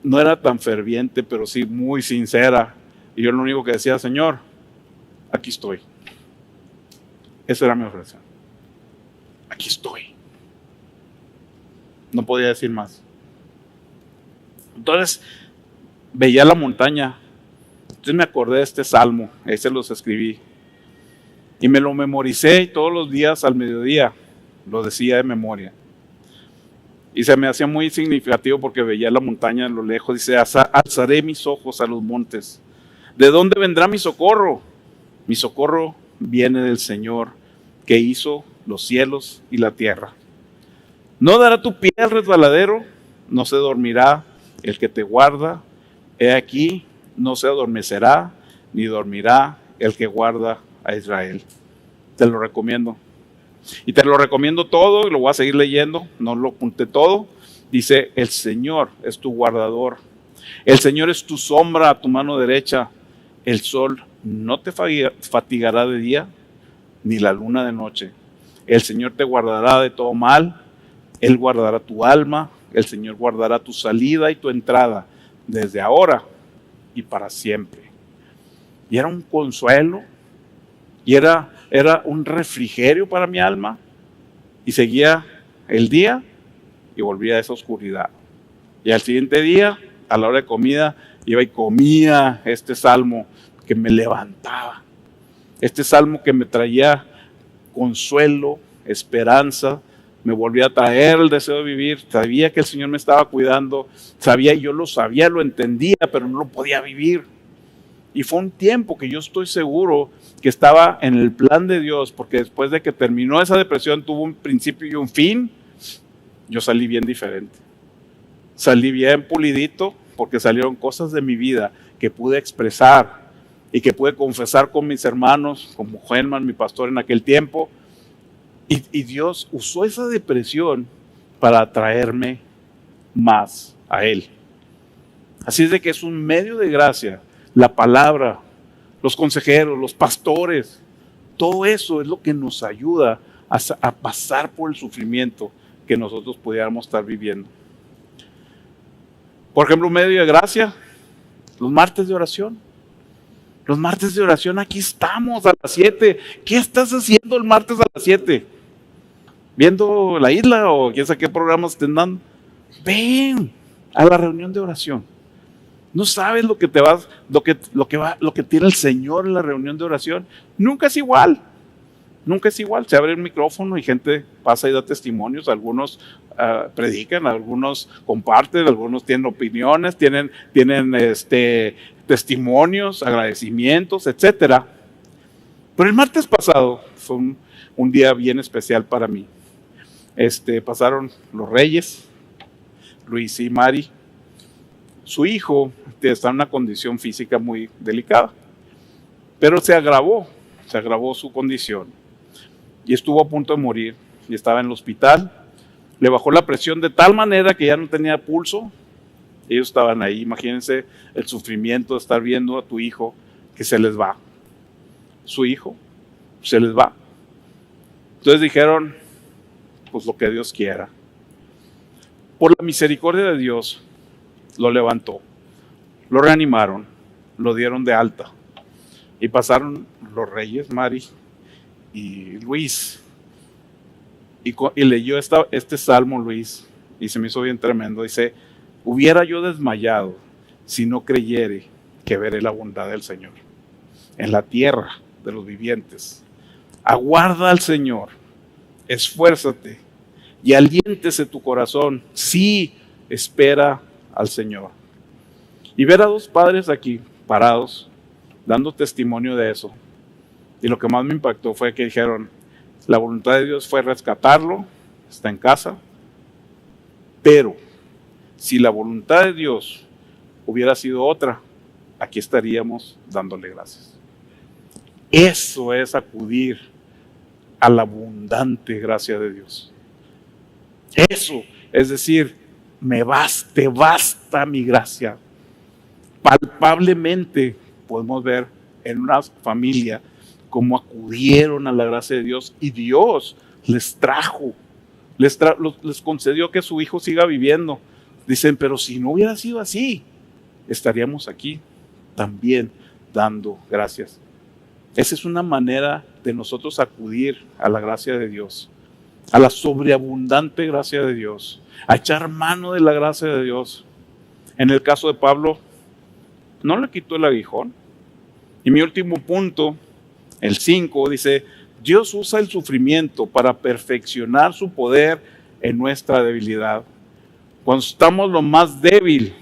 no era tan ferviente, pero sí muy sincera. Y yo lo único que decía, Señor, aquí estoy. Esa era mi oración. Aquí estoy. No podía decir más. Entonces, veía la montaña. Entonces me acordé de este salmo, ese los escribí. Y me lo memoricé y todos los días al mediodía lo decía de memoria. Y se me hacía muy significativo porque veía la montaña a lo lejos. Dice, alzaré mis ojos a los montes. ¿De dónde vendrá mi socorro? Mi socorro viene del Señor, que hizo los cielos y la tierra. No dará tu pie al resbaladero, no se dormirá el que te guarda. He aquí, no se adormecerá, ni dormirá el que guarda a Israel. Te lo recomiendo. Y te lo recomiendo todo, y lo voy a seguir leyendo, no lo apunté todo. Dice, el Señor es tu guardador. El Señor es tu sombra a tu mano derecha. El sol no te fatigará de día, ni la luna de noche. El Señor te guardará de todo mal. Él guardará tu alma. El Señor guardará tu salida y tu entrada, desde ahora y para siempre. Y era un consuelo, y era un refrigerio para mi alma. Y seguía el día y volvía a esa oscuridad. Y al siguiente día, a la hora de comida, iba y comía este salmo que me levantaba. Este salmo que me traía consuelo, esperanza, me volvía a traer el deseo de vivir. Sabía que el Señor me estaba cuidando, yo lo sabía, lo entendía, pero no lo podía vivir. Y fue un tiempo que yo estoy seguro que estaba en el plan de Dios, porque después de que terminó esa depresión, tuvo un principio y un fin. Yo salí bien diferente. Salí bien pulidito, porque salieron cosas de mi vida que pude expresar y que pude confesar con mis hermanos, como Helman, mi pastor en aquel tiempo. Y Dios usó esa depresión para atraerme más a Él. Así es de que es un medio de gracia. La palabra, los consejeros, los pastores, todo eso es lo que nos ayuda a pasar por el sufrimiento que nosotros pudiéramos estar viviendo. Por ejemplo, un medio de gracia, los martes de oración. Los martes de oración, aquí estamos a las 7. ¿Qué estás haciendo el martes a las 7? ¿Viendo La Isla o quién sabe qué programas estén dando? Ven a la reunión de oración. No sabes lo que tiene el Señor en la reunión de oración. Nunca es igual. Nunca es igual. Se abre el micrófono y gente pasa y da testimonios. Algunos predican, algunos comparten, algunos tienen opiniones, tienen testimonios, agradecimientos, etcétera. Pero el martes pasado fue un día bien especial para mí. Pasaron los reyes, Luis y Mari. Su hijo está en una condición física muy delicada, pero se agravó su condición y estuvo a punto de morir y estaba en el hospital. Le bajó la presión de tal manera que ya no tenía pulso. Ellos estaban ahí, imagínense el sufrimiento de estar viendo a tu hijo que se les va. Su hijo se les va. Entonces dijeron, pues lo que Dios quiera. Por la misericordia de Dios, lo levantó, lo reanimaron, lo dieron de alta. Y pasaron los reyes, Mari y Luis. Y leyó este salmo Luis, y se me hizo bien tremendo. Dice, hubiera yo desmayado si no creyere que veré la bondad del Señor en la tierra de los vivientes. Aguarda al Señor, esfuérzate y aliéntese tu corazón. Sí, espera al Señor. Y ver a dos padres aquí parados, dando testimonio de eso. Y lo que más me impactó fue que dijeron, la voluntad de Dios fue rescatarlo, está en casa, pero si la voluntad de Dios hubiera sido otra, aquí estaríamos dándole gracias. Eso es acudir a la abundante gracia de Dios. Eso es decir, te basta mi gracia. Palpablemente podemos ver en una familia cómo acudieron a la gracia de Dios y Dios les trajo, les concedió que su hijo siga viviendo. Dicen, pero si no hubiera sido así, estaríamos aquí también dando gracias. Esa es una manera de nosotros acudir a la gracia de Dios, a la sobreabundante gracia de Dios, a echar mano de la gracia de Dios. En el caso de Pablo, no le quitó el aguijón. Y mi último punto, el 5, dice, Dios usa el sufrimiento para perfeccionar su poder en nuestra debilidad. Cuando estamos lo más débil,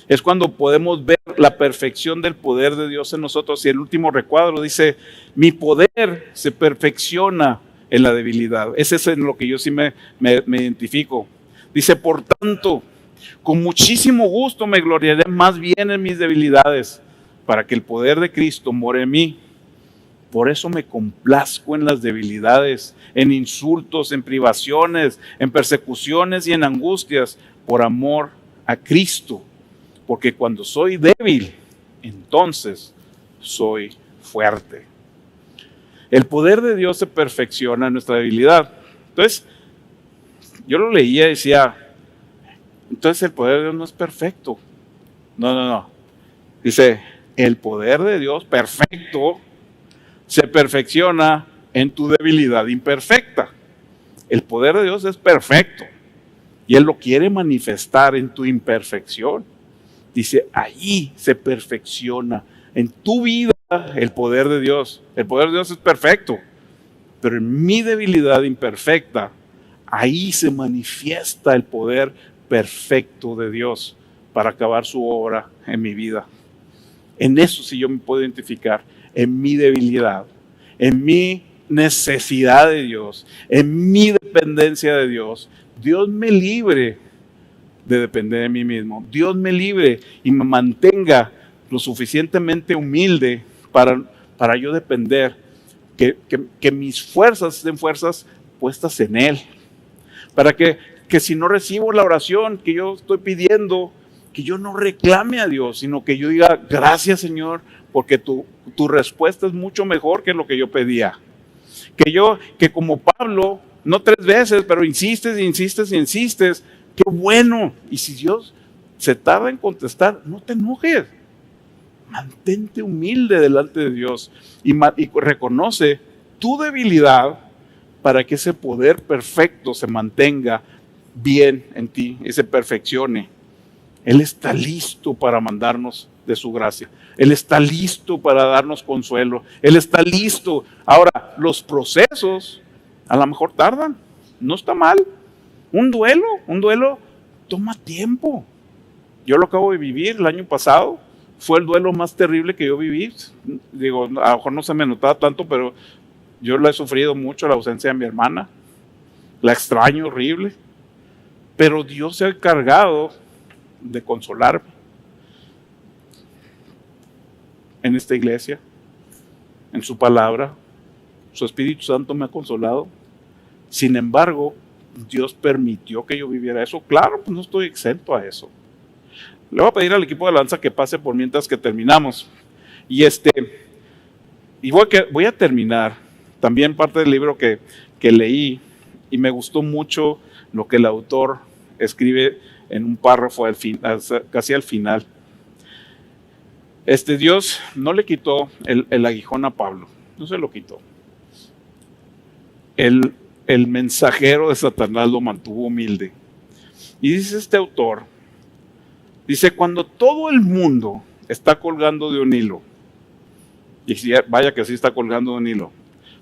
es cuando podemos ver la perfección del poder de Dios en nosotros. Y el último recuadro dice, mi poder se perfecciona en la debilidad. Ese es en lo que yo sí me identifico. Dice, por tanto, con muchísimo gusto me gloriaré más bien en mis debilidades, para que el poder de Cristo more en mí. Por eso me complazco en las debilidades, en insultos, en privaciones, en persecuciones y en angustias, por amor a Cristo. Porque cuando soy débil, entonces soy fuerte. El poder de Dios se perfecciona en nuestra debilidad. Entonces, yo lo leía y decía, entonces el poder de Dios no es perfecto. No. Dice, el poder de Dios perfecto se perfecciona en tu debilidad imperfecta. El poder de Dios es perfecto y Él lo quiere manifestar en tu imperfección. Dice, ahí se perfecciona en tu vida el poder de Dios. El poder de Dios es perfecto, pero en mi debilidad imperfecta, ahí se manifiesta el poder perfecto de Dios para acabar su obra en mi vida. En eso sí yo me puedo identificar, en mi debilidad, en mi necesidad de Dios, en mi dependencia de Dios. Dios me libre de depender de mí mismo. Dios me libre y me mantenga lo suficientemente humilde para yo depender, que mis fuerzas sean fuerzas puestas en Él. Para que si no recibo la oración que yo estoy pidiendo, que yo no reclame a Dios, sino que yo diga, gracias Señor, porque tu respuesta es mucho mejor que lo que yo pedía. Que como Pablo, no 3 veces, pero insistes, qué bueno. Y si Dios se tarda en contestar, no te enojes. Mantente humilde delante de Dios y reconoce tu debilidad para que ese poder perfecto se mantenga bien en ti y se perfeccione. Él está listo para mandarnos de su gracia. Él está listo para darnos consuelo. Él está listo. Ahora, los procesos a lo mejor tardan. No está mal. Un duelo toma tiempo. Yo lo acabo de vivir el año pasado. Fue el duelo más terrible que yo viví. Digo, a lo mejor no se me notaba tanto, pero yo lo he sufrido mucho, la ausencia de mi hermana. la extraño horrible, pero Dios se ha encargado de consolarme en esta iglesia, en su palabra. Su Espíritu Santo me ha consolado. Sin embargo, Dios permitió que yo viviera eso. Claro, pues no estoy exento a eso. Le voy a pedir al equipo de alabanza que pase por mientras que terminamos. Y voy a terminar también parte del libro que leí, y me gustó mucho lo que el autor escribe en un párrafo casi al final. Dios no le quitó el aguijón a Pablo, no se lo quitó. El mensajero de Satanás lo mantuvo humilde. Y dice este autor, dice, cuando todo el mundo está colgando de un hilo, y vaya que sí está colgando de un hilo,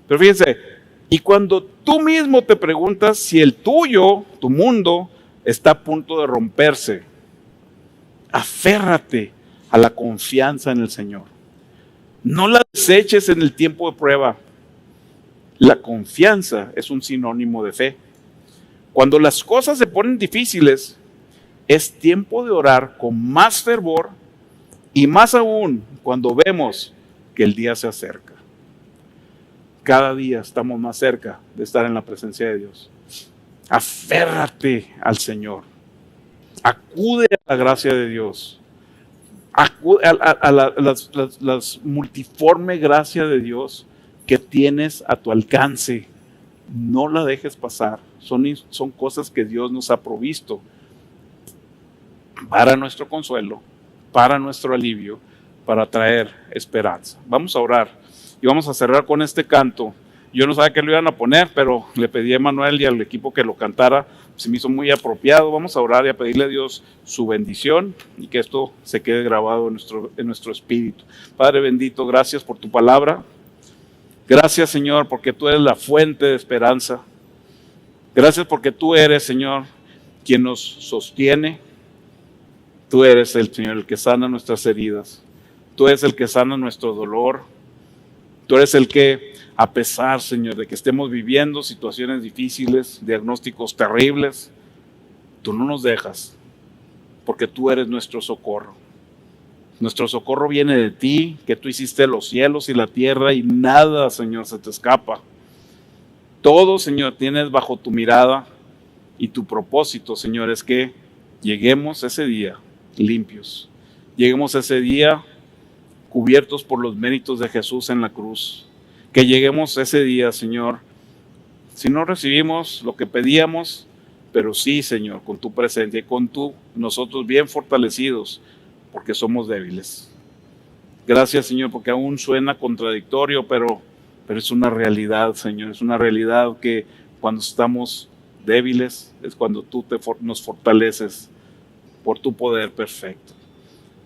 pero fíjense, y cuando tú mismo te preguntas si el tuyo, tu mundo, está a punto de romperse, aférrate a la confianza en el Señor. No la deseches en el tiempo de prueba. La confianza es un sinónimo de fe. Cuando las cosas se ponen difíciles, es tiempo de orar con más fervor, y más aún cuando vemos que el día se acerca. Cada día estamos más cerca de estar en la presencia de Dios. Aférrate al Señor. Acude a la gracia de Dios. Acude a la multiforme gracia de Dios que tienes a tu alcance. No la dejes pasar. Son cosas que Dios nos ha provisto para nuestro consuelo, para nuestro alivio, para traer esperanza. Vamos a orar y vamos a cerrar con este canto. Yo no sabía que lo iban a poner, pero le pedí a Emanuel y al equipo que lo cantara. Se me hizo muy apropiado. Vamos a orar y a pedirle a Dios su bendición y que esto se quede grabado en nuestro espíritu. Padre bendito, gracias por tu palabra. Gracias, Señor, porque tú eres la fuente de esperanza. Gracias porque tú eres, Señor, quien nos sostiene. Tú eres el Señor, el que sana nuestras heridas. Tú eres el que sana nuestro dolor. Tú eres el que, a pesar, Señor, de que estemos viviendo situaciones difíciles, diagnósticos terribles, tú no nos dejas, porque tú eres nuestro socorro. Nuestro socorro viene de ti, que tú hiciste los cielos y la tierra, y nada, Señor, se te escapa. Todo, Señor, tienes bajo tu mirada, y tu propósito, Señor, es que lleguemos ese día limpios. Lleguemos ese día cubiertos por los méritos de Jesús en la cruz. Que lleguemos ese día, Señor, si no recibimos lo que pedíamos, pero sí, Señor, con tu presencia y con nosotros bien fortalecidos, porque somos débiles. Gracias, Señor, porque aún suena contradictorio, pero es una realidad, Señor. Es una realidad que cuando estamos débiles es cuando tú nos fortaleces por tu poder perfecto.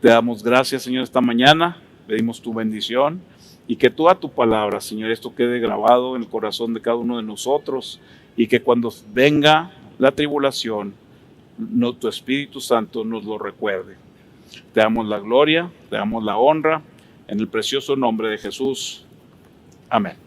Te damos gracias, Señor, esta mañana. Pedimos tu bendición y que toda tu palabra, Señor, esto quede grabado en el corazón de cada uno de nosotros, y que cuando venga la tribulación, tu Espíritu Santo nos lo recuerde. Te damos la gloria, te damos la honra, en el precioso nombre de Jesús. Amén.